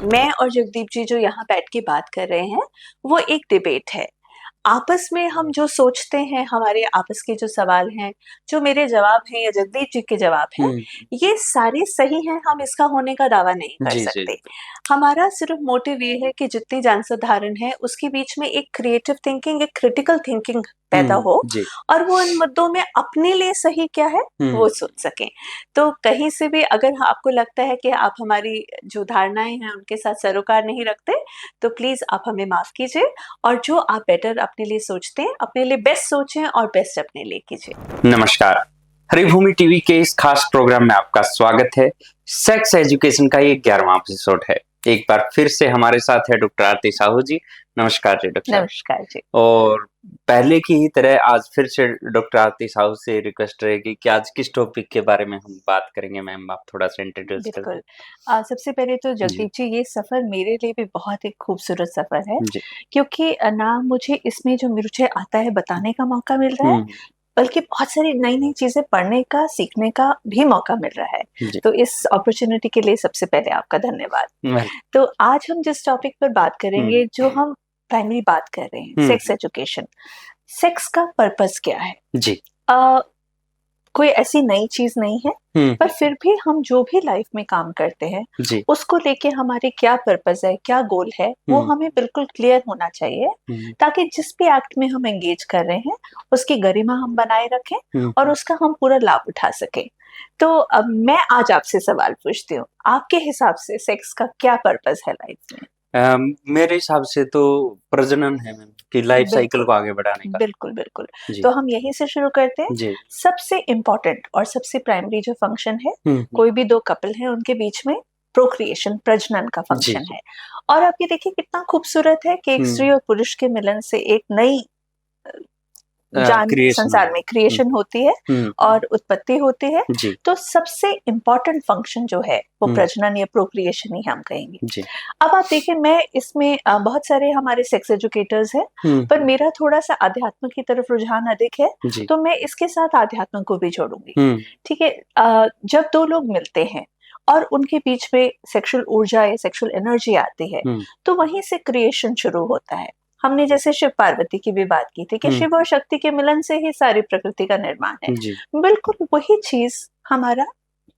मैं और जगदीप जी जो यहाँ बैठ के बात कर रहे हैं, वो एक डिबेट है। आपस में हम जो सोचते हैं, हमारे आपस के जो सवाल हैं, जो मेरे जवाब हैं या जगदीप जी के जवाब हैं, ये सारे सही हैं, हम इसका होने का दावा नहीं कर जी, जी। सकते। हमारा सिर्फ मोटिव ये है कि जितनी जान-साधारण है, उसके बीच में एक क्रिएटिव थिंकिंग, एक क्रिटिकल थिंकिंग पैदा हो जी। और वो इन मुद्दों में अपने लिए सही क्या है, वो सोच सकें। तो कहीं से भी अगर आपको लगता है कि आप हमारी जो धारणाएँ हैं, उनके साथ सरोकार नहीं रखते, तो प्लीज़ आप हमें माफ़ कीजिए और जो आप बेटर अपने लिए सोचते हैं, अपने लिए बेस्ट सोचें और बेस्ट अपने लिए कीजिए। नमस्कार, हरिभूमि टीवी के इस खास प्रोग्राम में आपका स्वागत है। सेक्स एजुकेशन का ये 11वां एपिसोड है। एक बार फिर से हमारे साथ है डॉक्टर आरती साहू जी। नमस्कार जी डॉक्टर साहब। नमस्कार जी। और पहले की ही तरह आज फिर से डॉक्टर आरती साहू से रिक्वेस्ट रहेगी कि आज किस टॉपिक के बारे में हम बात करेंगे। मैम आप थोड़ा सा इंट्रोड्यूस कर बिल्कुल। दें। सबसे पहले तो जी। जगदीप जी, ये सफ़र मेरे लिए भी बहुत एक खूबसूरत सफ़र है, जी। क्योंकि ना मुझे इसमें जो मुझे आता है बताने का मौका मिल रहा है, बल्कि बहुत सारी नई-नई चीज़ें पढ़ने का, सीखने का भी मौका मिल रहा है। जी। तो इस अपॉर्च्युनिटी के लिए सबसे पहले आपका धन्यवाद। वेल तो आज हम जिस टॉपिक पर बात करेंगे, जो हम प्राइमरी बात कर रहे हैं, सेक्स एजुकेशन। सेक्स का पर्पस क्या है? जी। कोई ऐसी नई चीज़ नहीं है, पर फिर भी हम जो भी लाइफ में काम करते हैं, जी। उसको लेके हमारी क्या पर्पस है, क्या गोल है, वो हमें बिल्कुल क्लियर होना चाहिए, ताकि जिस भी एक्ट में हम एंगेज कर रहे हैं, उसकी गरिमा हम बनाए रखें और उसका हम पूरा लाभ उठा सकें। तो अब मैं आज आपसे सवाल पूछती हूँ, आपके हिसाब से सेक्स का क्या पर्पस है लाइफ में? मेरे हिसाब से तो प्रजनन है मैम, कि लाइफ साइकिल को आगे बढ़ाने का। बिल्कुल, बिल्कुल। जी। तो हम यहीं से शुरू करते हैं। जी। सबसे इम्पोर्टेंट और सबसे प्राइमरी जो फंक्शन है, कोई भी 2 कपल हैं, उनके बीच में प्रोक्रिएशन, प्रजनन का जी। फंक्शन है। और आप ये देखिए कितना खूबसूरत है कि एक स्त्री और पुरुष के मिलन से एक नई जान क्रिएशन संसार में क्रिएशन होती है और उत्पत्ति होती है। जी। तो सबसे इम्पोर्टेंट फंक्शन जो है, वो प्रजनन या प्रोक्रिएशन ही हम कहेंगे। जी। अब आप देखिए, मैं इसमें बहुत सारे हमारे सेक्स एजुकेटर्स हैं, पर मेरा थोड़ा-सा अध्यात्म की तरफ रुझान अधिक है, जी। तो मैं इसके साथ अध्यात्म को भी जोड़ूँगी। ठीक है? जब 2 लोग मिलते हैं और उनके बीच में सेक्सुअल ऊर्जा या सेक्सुअल एनर्जी आती है, तो वहीं से क्रिएशन शुरू होता है। हमने जैसे शिव-पार्वती की भी बात की थी कि शिव और शक्ति के मिलन से ही सारी प्रकृति का निर्माण है। जी। बिल्कुल वही चीज़ हमारा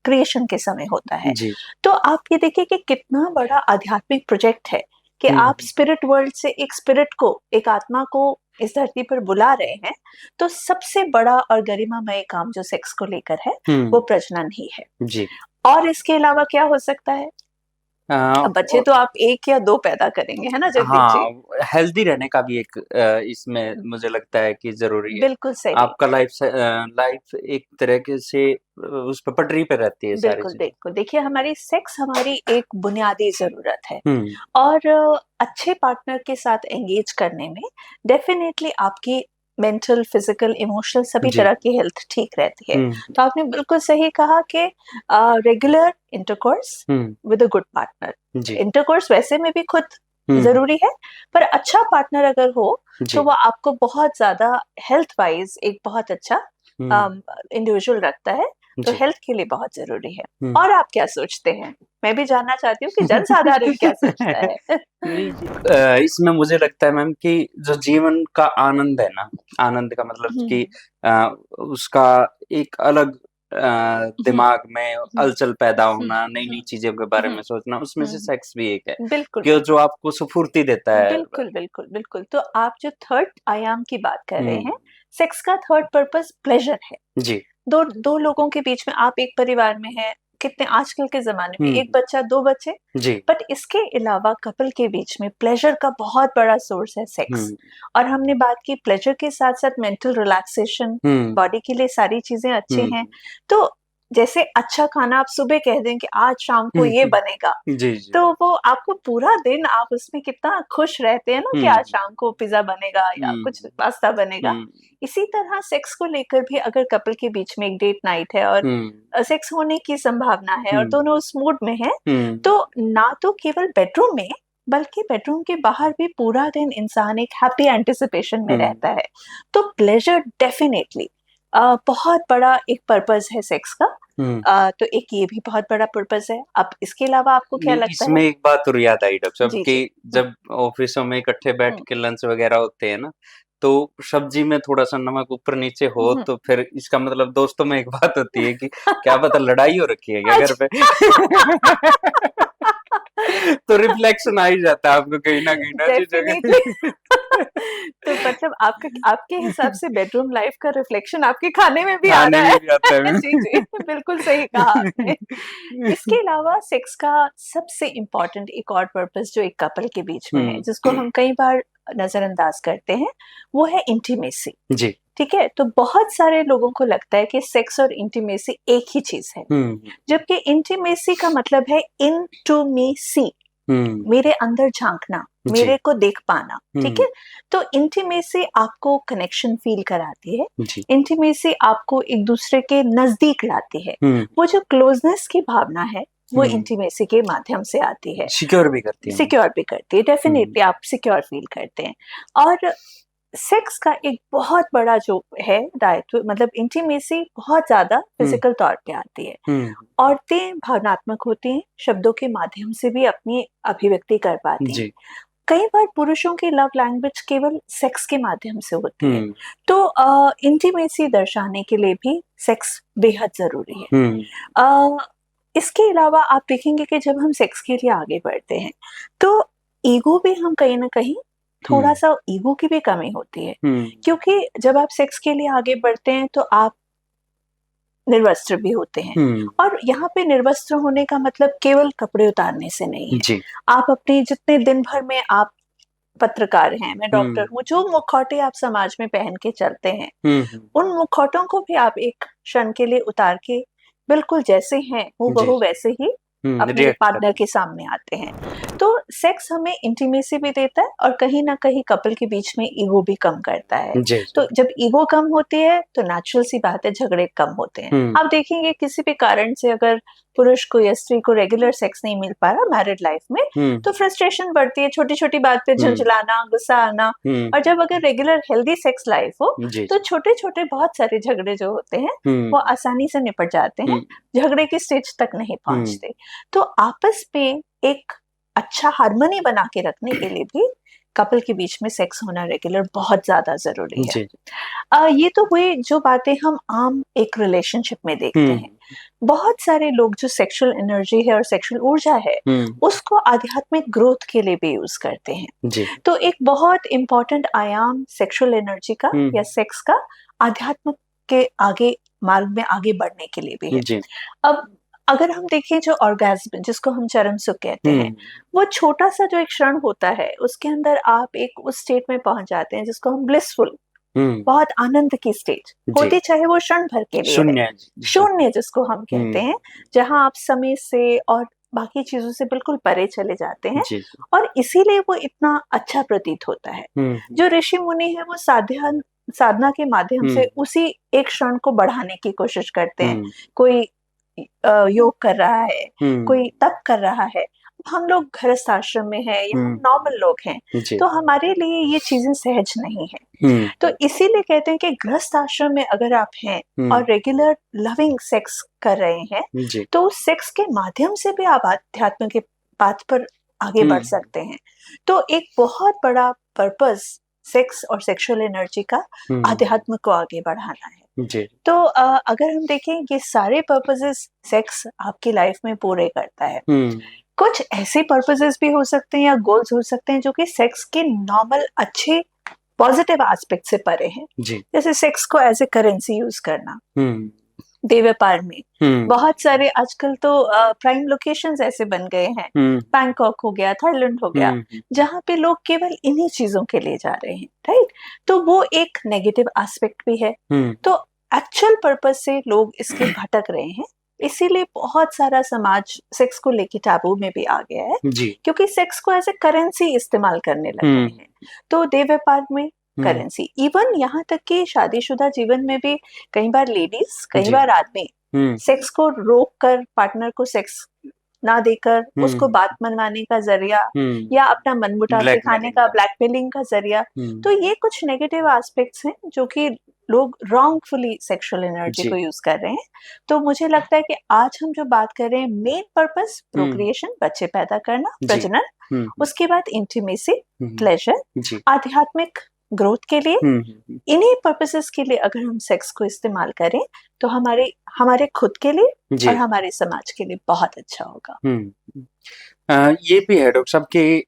क्रिएशन के समय होता है। जी। तो आप ये देखिए कि कितना बड़ा आध्यात्मिक प्रोजेक्ट है कि आप स्पिरिट वर्ल्ड से एक स्पिरिट को, एक आत्मा को इस धरती पर बुला रहे हैं। तो सबसे बड़ा और गरिमामय काम जो सेक्स को लेकर है, वो प्रजनन ही है। जी। और इसके अलावा क्या हो सकता है? अब बच्चे तो आप 1 या 2 पैदा करेंगे, है ना जगदीप जी? हाँ, हेल्दी रहने का भी एक इसमें मुझे लगता है कि ज़रूरी है। बिल्कुल सही। आपका लाइफ एक तरीके से उस पे पटरी पे रहती है सारी बिल्कुल, चीज़ें। बिल्कुल। देखिए, हमारी सेक्स हमारी एक बुनियादी ज़रूरत है हुँ। और अच्छे पार्टनर के साथ एंगेज करने में डेफ़िनेटली आपकी मेंटल, फिज़िकल, इमोशनल सभी जी। तरह की हेल्थ ठीक रहती है। तो आपने बिल्कुल सही कहा कि regular intercourse with a good partner. जी। इंटरकोर्स वैसे में भी खुद ज़रूरी है, पर अच्छा पार्टनर अगर हो, तो वो आपको बहुत ज़्यादा हेल्थ वाइज़ एक बहुत अच्छा इंडिविजुअल रखता है, तो जी। हेल्थ के लिए बहुत ज़रूरी है। और आप क्या सोचते हैं? मैं भी जानना चाहती हूँ कि जनसाधारण क्या सोचता है? इसमें मुझे लगता है मैम कि जो जीवन का आनंद है ना, आनंद का मतलब कि उसका एक अलग दिमाग में हलचल पैदा होना, नई-नई चीज़ों के बारे में सोचना, उसमें से सेक्स भी एक है, बिल्कुल। कि जो आपको स्फूर्ति देता है। बिल्कुल, बिल्कुल, बिल्कुल। तो आप जो थर्ड आयाम की बात कर रहे हैं, सेक्स का थर्ड पर्पस प्लेज़र है। जी। 2 लोगों के बीच में, आप एक परिवार में हैं, कितने आजकल के ज़माने में 1 बच्चा, 2 बच्चे, जी। बट इसके अलावा कपल के बीच में प्लेज़र का बहुत बड़ा सोर्स है सेक्स। और हमने बात की प्लेज़र के साथ-साथ मेंटल रिलैक्सेशन, बॉडी के लिए सारी चीज़ें अच्छी हैं। तो जैसे अच्छा खाना आप सुबह कह दें कि आज शाम को ये बनेगा, जी, जी। तो वो आपको पूरा दिन आप उसमें कितना खुश रहते हैं ना कि आज शाम को पिज़्ज़ा बनेगा या कुछ पास्ता बनेगा। इसी तरह सेक्स को लेकर भी अगर कपल के बीच में एक डेट नाइट है और सेक्स होने की संभावना है और दोनों उस मूड में हैं, तो ना तो केवल बेडरूम में, बल्कि बेडरूम के बाहर भी पूरा दिन इंसान एक हैप्पी एंटिसिपेशन में रहता है। तो प्लेज़र डेफिनिटली बहुत बड़ा एक पर्पस है सेक्स का। तो एक ये भी बहुत बड़ा पर्पस है। अब इसके अलावा आपको क्या लगता है? इसमें एक बात और याद आई डॉक्टर साहब जी, कि जी। जब ऑफिसों में इकट्ठे बैठ के लंच वगैरह होते हैं ना, तो सब्जी में थोड़ा-सा नमक ऊपर-नीचे हो हुँ। तो फिर इसका मतलब दोस्तों में एक बात होती है कि क्या पता लड़ाई हो रखी है क्या घर पे? तो रिफ्लेक्शन आ ही जाता है आपको कहीं न कहीं ना चीज़ों डेफ़िनिटली। का। तो मतलब आपके हिसाब से बेडरूम लाइफ़ का रिफ्लेक्शन आपके खाने में भी आ खाने रहा में है। भी आता है। जी, जी, बिल्कुल सही कहा आपने। इसके अलावा सेक्स का सबसे इम्पोर्टेंट एक और पर्पस जो एक कपल के बीच में है, जिसको हम कई बार नज़रअंदाज करते हैं, वो है इंटीमेसी। जी। ठीक है? तो बहुत सारे लोगों को लगता है कि सेक्स और इंटीमेसी एक ही चीज़ है, जबकि इंटीमेसी का मतलब है इन टू मी सी, मेरे अंदर झाँकना, मेरे को देख पाना, ठीक है? तो इंटीमेसी आपको कनेक्शन फ़ील कराती है, इंटीमेसी आपको एक-दूसरे के नज़दीक लाती है। वो जो क्लोज़नेस की भावना है, वो इंटीमेसी के माध्यम से आती है। सिक्योर भी करती है। सिक्योर भी करती है, डेफ़िनिटली आप सिक्योर फ़ील करते हैं। और सेक्स का एक बहुत बड़ा जो है दायित्व, मतलब इंटीमेसी बहुत ज़्यादा फ़िज़िकल तौर पे आती है। औरतें भावनात्मक होती हैं, शब्दों के माध्यम से भी अपनी अभिव्यक्ति कर पाती हैं। कई बार पुरुषों की लव लैंग्वेज केवल सेक्स के माध्यम से होती है। तो इंटीमेसी दर्शाने के लिए भी सेक्स बेहद ज़रूरी है। इसके अलावा आप देखेंगे कि जब हम सेक्स के लिए आगे बढ़ते हैं, तो ईगो भी हम कहीं न कहीं थोड़ा-सा ईगो की भी कमी होती है। क्योंकि जब आप सेक्स के लिए आगे बढ़ते हैं, तो आप निर्वस्त्र भी होते हैं। और यहाँ पे निर्वस्त्र होने का मतलब केवल कपड़े उतारने से नहीं है। जी। आप अपने जितने दिन भर में आप पत्रकार हैं, मैं डॉक्टर हूँ, जो मुखौटे आप समाज में पहन के चलते हैं, उन मुखौटों को भी आप एक क्षण के लिए उतार के बिल्कुल जैसे हैं, हूबहू वैसे ही अपने पार्टनर के सामने आते हैं। तो सेक्स हमें इंटीमेसी भी देता है और कहीं न कहीं कपल के बीच में ईगो भी कम करता है। तो जब ईगो कम होती है, तो नेचुरल सी बात है, झगड़े कम होते हैं। आप देखेंगे किसी भी कारण से अगर पुरुष को या स्त्री को रेगुलर सेक्स नहीं मिल पा रहा मैरिड लाइफ में, तो फ्रस्ट्रेशन बढ़ती है, छोटी-छोटी बात पे झुंझलाना, गुस्सा आना। और जब अगर रेगुलर हेल्दी सेक्स लाइफ हो, तो छोटे-छोटे बहुत सारे झगड़े जो होते हैं, वो आसानी से निपट जाते हैं, झगड़े की स्टेज तक नहीं पहुँचते। तो आपस में एक अच्छा हार्मनी बना के रखने के लिए भी कपल के बीच में सेक्स होना रेगुलर बहुत ज़्यादा ज़रूरी है। ये तो हुई जो बातें हम आम एक रिलेशनशिप में देखते हैं। बहुत सारे लोग जो सेक्सुअल एनर्जी है और सेक्सुअल ऊर्जा है, उसको आध्यात्मिक ग्रोथ के लिए भी यूज़ करते हैं। तो एक बहुत इम्पोर्टेंट आयाम सेक्सुअल एनर्जी का या सेक्स का आध्यात्म के आगे मार्ग में आगे बढ़ने के लिए भी है। अब अगर हम देखें जो ऑर्गेज़्म जिसको हम चरम सुख कहते हैं, वो छोटा-सा जो एक क्षण होता है, उसके अंदर आप एक उस स्टेट में पहुँच जाते हैं जिसको हम ब्लिसफुल, बहुत आनंद की स्टेज होती, चाहे वो क्षण भर के लिए है। शून्य जिसको हम कहते हैं, जहाँ आप समय से और बाकी चीज़ों से बिल्कुल परे चले जाते हैं और इसीलिए वो इतना अच्छा प्रतीत होता है। जो ऋषि-मुनि हैं वो साधना के माध्यम से उसी एक क्षण को बढ़ाने की कोशिश करते हैं। कोई योग कर रहा है, कोई तप कर रहा है। हम लोग गृहस्थ आश्रम में हैं या हम नॉर्मल लोग हैं, तो हमारे लिए ये चीज़ें सहज नहीं है। तो इसीलिए कहते हैं कि गृहस्थ आश्रम में अगर आप हैं और रेगुलर लविंग सेक्स कर रहे हैं, तो उस सेक्स के माध्यम से भी आप आध्यात्म के पाथ पर आगे बढ़ सकते हैं। तो एक बहुत बड़ा पर्पस सेक्स और सेक्सुअल एनर्जी का आध्यात्म को आगे बढ़ाना है। तो अगर हम देखें ये सारे पर्पसेस सेक्स आपकी लाइफ में पूरे करता है। कुछ ऐसे पर्पसेस भी हो सकते हैं या गोल्स हो सकते हैं जो कि सेक्स के नॉर्मल अच्छे पॉजिटिव एस्पेक्ट से परे हैं। जैसे सेक्स को एज ए करेंसी यूज करना, देह व्यापार में बहुत सारे आजकल तो प्राइम लोकेशंस ऐसे बन गए हैं, बैंकॉक हो गया, थाईलैंड हो गया, जहाँ पे लोग केवल इन्हीं चीजों के लिए जा रहे हैं, राइट? तो वो एक नेगेटिव एस्पेक्ट भी है। तो एक्चुअल पर्पस से लोग इसके भटक रहे हैं, इसीलिए बहुत सारा समाज सेक्स को लेके टैबू में भी आ गया है, क्योंकि सेक्स को एज ए करेंसी इस्तेमाल करने लगे हैं। तो देह व्यापार में करेंसी, इवन यहाँ तक कि शादीशुदा जीवन में भी कई बार लेडीज, कई बार आदमी सेक्स को रोक कर पार्टनर को सेक्स ना देकर उसको बात मनवाने का जरिया या अपना मनमुटाव दिखाने का ब्लैकमेलिंग का जरिया। तो ये कुछ नेगेटिव एस्पेक्ट्स हैं जो कि लोग रॉन्गफुली सेक्सुअल एनर्जी जी। को यूज कर रहे हैं। तो मुझे लगता है कि आज हम जो बात कर रहे हैं, मेन पर्पस प्रोक्रिएशन, बच्चे पैदा करना, जी। प्रजनन, उसके बाद इंटीमेसी, प्लेजर, जी। आध्यात्मिक ग्रोथ के लिए, इन्हीं पर्पसेस के लिए अगर हम सेक्स को इस्तेमाल करें तो हमारे हमारे खुद के लिए जी। और हमारे समाज के लिए बहुत अच्छा होगा। ये भी है डॉक्टर साहब कि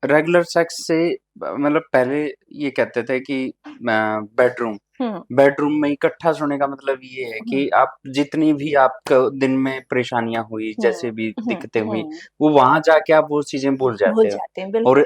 रेगुलर सेक्स से मतलब पहले ये कहते थे कि बेडरूम में इकट्ठा सोने का मतलब ये है कि आप जितनी भी आपको दिन में परेशानियां हुई, जैसे भी दिक्कतें हुई, वो वहां जाके आप वो चीजें भूल जाते हैं। और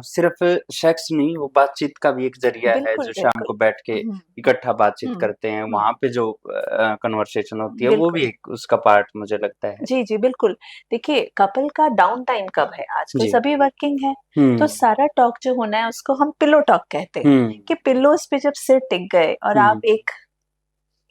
सिर्फ सेक्स नहीं, वो बातचीत का भी एक जरिया है, जो शाम को बैठ के इकट्ठा बातचीत करते हैं, वहां पे जो कन्वर्सेशन होती है, वो भी एक उसका पार्ट मुझे लगता है। जी जी बिल्कुल। देखिए, कपल का डाउन टाइम कब है? आजकल सभी वर्किंग है, तो सारा टॉक जो होना है उसको हम पिलो टॉक कहते हैं, कि पिल्लोज पे जब सिर टिक गए और आप एक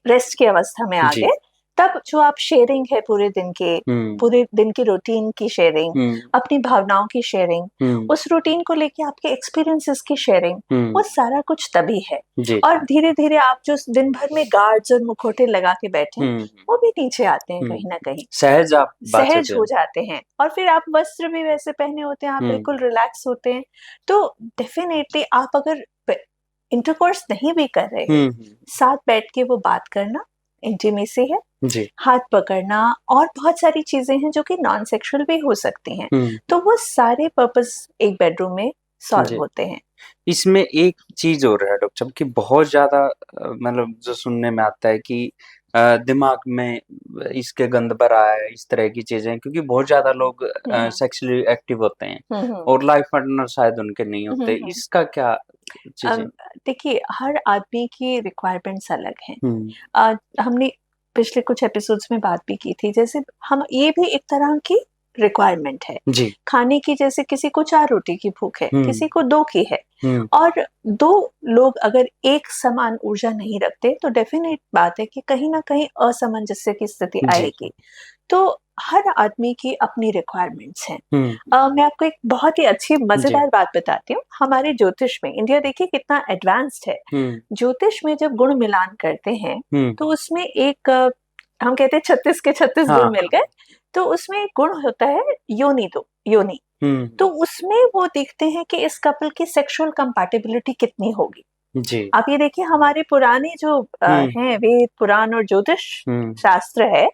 रेस्ट की अवस्था में आ गए, तब जो आप शेयरिंग है पूरे दिन की रूटीन की शेयरिंग, अपनी भावनाओं की शेयरिंग, उस रूटीन को लेके आपके एक्सपीरियंसेस की शेयरिंग, वो सारा कुछ तभी है। और धीरे धीरे आप जो दिन भर में गार्ड्स और मुखौटे लगा के बैठे हैं, वो भी नीचे आते हैं, कहीं ना कहीं सहज हो जाते हैं। और फिर आप वस्त्र भी वैसे पहने होते हैं, आप बिल्कुल रिलैक्स होते हैं। तो डेफिनेटली आप अगर इंटरकोर्स नहीं भी कर रहे, साथ बैठ के वो बात करना इंटीमेसी है, हाथ पकड़ना, और बहुत सारी चीजें हैं जो कि नॉन सेक्सुअल भी हो सकती हैं। तो वो सारे पर्पस एक बेडरूम में सॉल्व होते हैं। इसमें एक चीज और है डॉक्टर साहब कि बहुत ज्यादा मतलब जो सुनने में आता है कि दिमाग में इसके गंद भरा है, इस तरह की चीजें, क्योंकि बहुत ज्यादा लोग सेक्सुअली एक्टिव होते हैं और लाइफ पार्टनर शायद उनके नहीं होते। इसका क्या चीज है? देखिए, हर आदमी की रिक्वायरमेंट्स अलग हैं। हमने पिछले कुछ एपिसोड्स में बात भी की थी, जैसे हम ये भी एक तरह की रिक्वायरमेंट है खाने की। जैसे किसी को 4 रोटी की भूख है, किसी को 2 की है, और 2 लोग अगर एक समान ऊर्जा नहीं रखते तो डेफिनेट बात है कि कहीं ना कहीं असामंजस्य की स्थिति आएगी। तो हर आदमी की अपनी रिक्वायरमेंट्स हैं। मैं आपको एक बहुत ही अच्छी मजेदार बात बताती हूँ। हमारे ज्योतिष में, इंडिया देखिए कितना एडवांस्ड है, ज्योतिष में जब गुण मिलान करते हैं तो उसमें एक हम कहते हैं 36 के 36 गुण मिल गए, तो उसमें एक गुण होता है योनि। तो उसमें वो देखते हैं कि इस कपल की सेक्सुअल कंपैटिबिलिटी कितनी होगी। आप ये देखिए, हमारे पुराने जो हैं वेद पुराण और ज्योतिष शास्त्र है,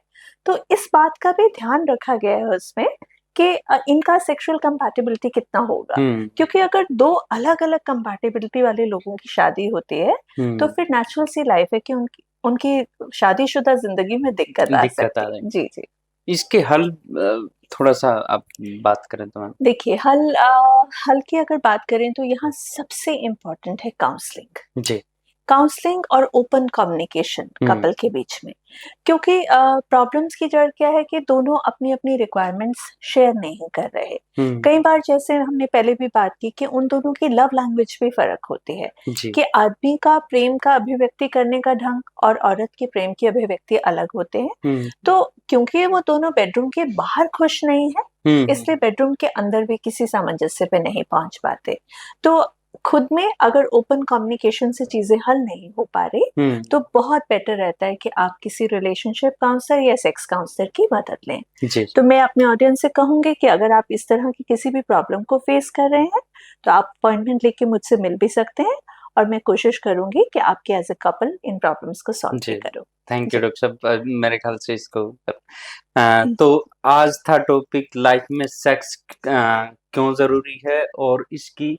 तो इस बात का भी ध्यान रखा गया है उसमें कि इनका सेक्सुअल कंपैटिबिलिटी कितना होगा। क्योंकि अगर 2 अलग अलग कंपैटिबिलिटी वाले लोगों की शादी होती है तो फिर नेचुरल सी लाइफ है कि उनकी शादीशुदा जिंदगी में दिक्कत आ सकती है। जी जी। इसके हल थोड़ा सा आप बात करें तो। देखिए, हल की अगर बात करें तो यहाँ सबसे इम्पोर्टेंट है काउंसलिंग और ओपन कम्युनिकेशन कपल के बीच में। क्योंकि प्रॉब्लम्स की जड़ क्या है कि दोनों अपनी अपनी रिक्वायरमेंट्स शेयर नहीं कर रहे। कई बार, जैसे हमने पहले भी बात की, कि उन दोनों की लव लैंग्वेज भी फर्क होती है, कि आदमी का प्रेम का अभिव्यक्ति करने का ढंग और औरत के प्रेम की अभिव्यक्ति अलग होते हैं। तो क्योंकि वो दोनों बेडरूम के बाहर खुश नहीं है, इसलिए बेडरूम के अंदर भी किसी सामंजस्य पे नहीं पहुंच पाते। तो खुद में अगर ओपन कम्युनिकेशन से चीजें हल नहीं हो पा रही, तो बहुत बेटर रहता है कि आप किसी रिलेशनशिप काउंसलर या सेक्स काउंसलर की मदद लें। तो मैं अपने ऑडियंस से कहूंगी कि अगर आप इस तरह की किसी भी प्रॉब्लम को फेस कर रहे हैं तो आप अपॉइंटमेंट लेके मुझसे मिल भी सकते हैं, और मैं कोशिश करूंगी कि आपके as a couple in problems को सॉल्व भी करूं। थैंक यू डॉक्टर साहब। मेरे ख्याल से इसको तो आज था टॉपिक, लाइफ में सेक्स क्यों जरूरी है और इसकी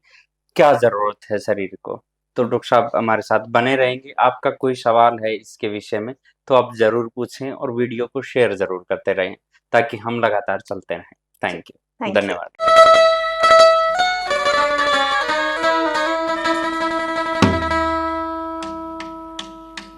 क्या जरूरत है शरीर को। तो डॉक्टर साहब हमारे साथ बने रहेंगे। आपका कोई सवाल है इसके विषय में तो आप जरूर पूछें और वीडियो को शेयर जरूर करते रहें ताकि हम लगातार चलते रहें। थैंक यू, धन्यवाद।